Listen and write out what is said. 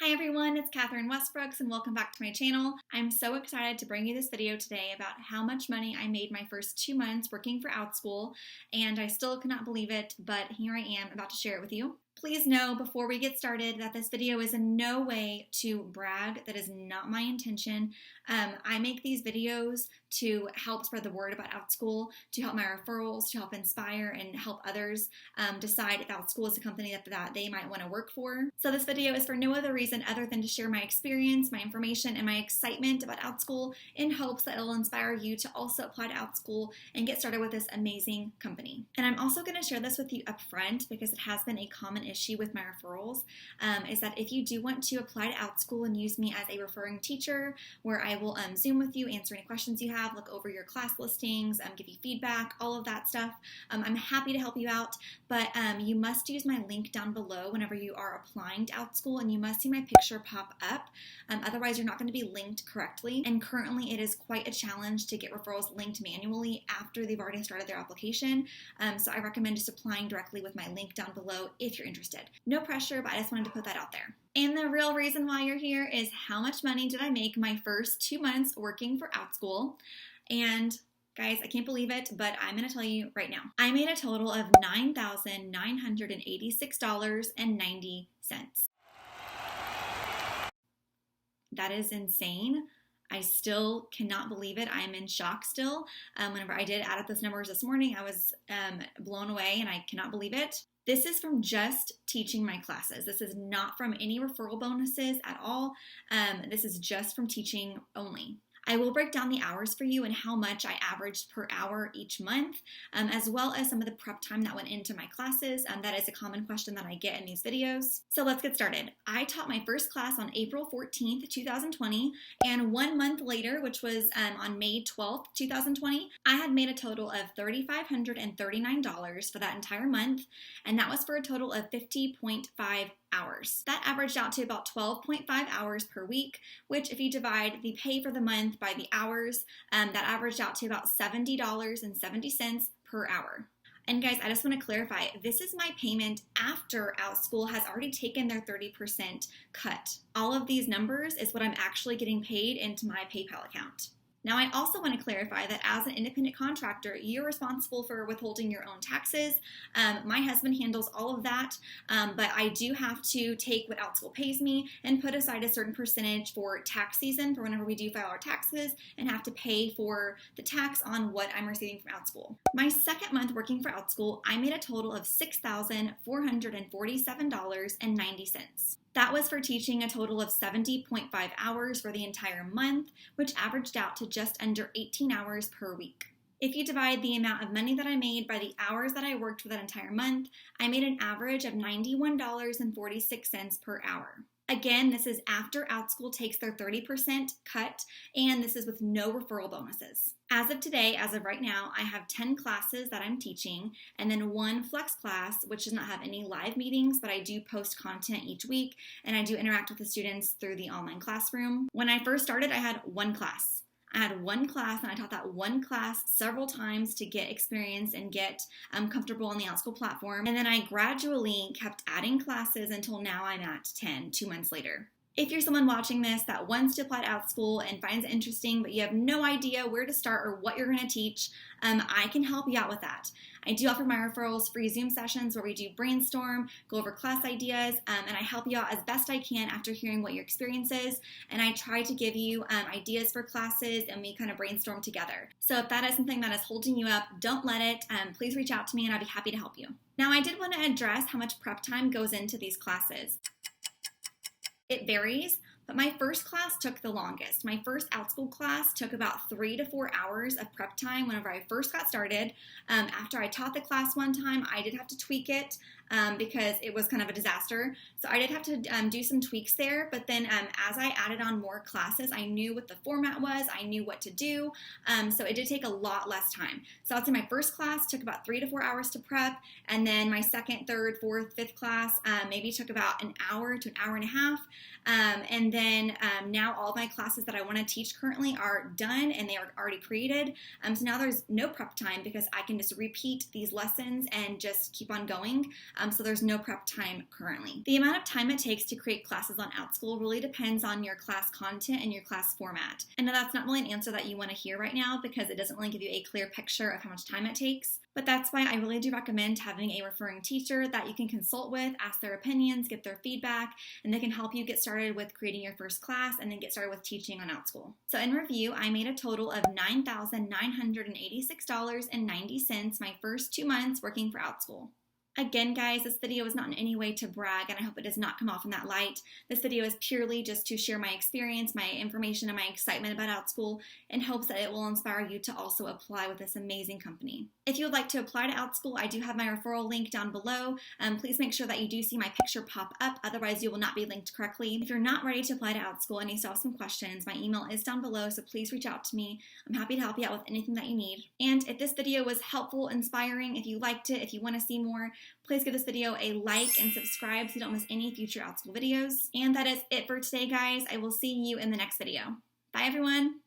Hi everyone, it's Catherine Westbrooks and welcome back to my channel. I'm so excited to bring you this video today about how much money I made my first 2 months working for Outschool, and I still cannot believe it, but here I am about to share it with you. Please know before we get started that this video is in no way to brag. That is not my intention. I make these videos to help spread the word about Outschool, to help my referrals, to help inspire and help others decide if Outschool is a company that they might want to work for. So this video is for no other reason other than to share my experience, my information, and my excitement about Outschool in hopes that it'll inspire you to also apply to Outschool and get started with this amazing company. And I'm also going to share this with you up front because it has been a common issue with my referrals, is that if you do want to apply to Outschool and use me as a referring teacher, where I will Zoom with you, answer any questions you have, look over your class listings, give you feedback, all of that stuff, I'm happy to help you out, but you must use my link down below whenever you are applying to Outschool, and you must see my picture pop up, otherwise you're not going to be linked correctly, and currently it is quite a challenge to get referrals linked manually after they've already started their application, so I recommend just applying directly with my link down below if you're interested. No pressure, but I just wanted to put that out there. And the real reason why you're here is how much money did I make my first 2 months working for Outschool? And guys, I can't believe it, but I'm going to tell you right now. I made a total of $9,986.90. That is insane. I still cannot believe it. I'm in shock still. Whenever I did add up those numbers this morning, I was blown away and I cannot believe it. This is from just teaching my classes. This is not from any referral bonuses at all. This is just from teaching only. I will break down the hours for you and how much I averaged per hour each month, as well as some of the prep time that went into my classes. That is a common question that I get in these videos. So let's get started. I taught my first class on April 14th, 2020, and 1 month later, which was on May 12th, 2020, I had made a total of $3,539 for that entire month, and that was for a total of 50.5 hours. That averaged out to about 12.5 hours per week, which if you divide the pay for the month by the hours, that averaged out to about $70.70 per hour. And guys, I just want to clarify, this is my payment after Outschool has already taken their 30% cut. All of these numbers is what I'm actually getting paid into my PayPal account. Now, I also want to clarify that as an independent contractor, you're responsible for withholding your own taxes. My husband handles all of that, but I do have to take what Outschool pays me and put aside a certain percentage for tax season for whenever we do file our taxes and have to pay for the tax on what I'm receiving from Outschool. My second month working for Outschool, I made a total of $6,447.90. That was for teaching a total of 70.5 hours for the entire month, which averaged out to just under 18 hours per week. If you divide the amount of money that I made by the hours that I worked for that entire month, I made an average of $91.46 per hour. Again, this is after Outschool takes their 30% cut, and this is with no referral bonuses. As of today, as of right now, I have 10 classes that I'm teaching, and then 1 flex class, which does not have any live meetings, but I do post content each week, and I do interact with the students through the online classroom. When I first started, I had 1 class. I had 1 class, and I taught that 1 class several times to get experience and get comfortable on the Outschool platform. And then I gradually kept adding classes until now I'm at 10, 2 months later. If you're someone watching this that wants to apply to Outschool and finds it interesting, but you have no idea where to start or what you're going to teach, I can help you out with that. I do offer my referrals free Zoom sessions where we do brainstorm, go over class ideas, and I help you out as best I can after hearing what your experience is, and I try to give you ideas for classes, and we kind of brainstorm together. So if that is something that is holding you up, don't let it. Please reach out to me and I'd be happy to help you. Now, I did want to address how much prep time goes into these classes. It varies, but my first class took the longest. My first Outschool class took about 3 to 4 hours of prep time whenever I first got started. After I taught the class one time, I did have to tweak it because it was kind of a disaster. So I did have to do some tweaks there, but then as I added on more classes, I knew what the format was, I knew what to do, so it did take a lot less time. So I'd say my first class took about 3 to 4 hours to prep, and then my second, third, fourth, fifth class maybe took about an hour to an hour and a half, and then now all of my classes that I want to teach currently are done and they are already created, so now there's no prep time because I can just repeat these lessons and just keep on going. so there's no prep time currently. The amount of time it takes to create classes on Outschool really depends on your class content and your class format. And that's not really an answer that you want to hear right now because it doesn't really give you a clear picture of how much time it takes. But that's why I really do recommend having a referring teacher that you can consult with, ask their opinions, get their feedback, and they can help you get started with creating your first class and then get started with teaching on Outschool. So in review, I made a total of $9,986.90 my first 2 months working for Outschool. Again, guys, this video is not in any way to brag, and I hope it does not come off in that light. This video is purely just to share my experience, my information, and my excitement about Outschool in hopes that it will inspire you to also apply with this amazing company. If you would like to apply to Outschool, I do have my referral link down below. Please make sure that you do see my picture pop up, otherwise you will not be linked correctly. If you're not ready to apply to Outschool and you still have some questions, my email is down below, so please reach out to me. I'm happy to help you out with anything that you need. And if this video was helpful, inspiring, if you liked it, if you want to see more, please give this video a like and subscribe so you don't miss any future Outschool videos. And that is it for today, guys. I will see you in the next video. Bye, everyone.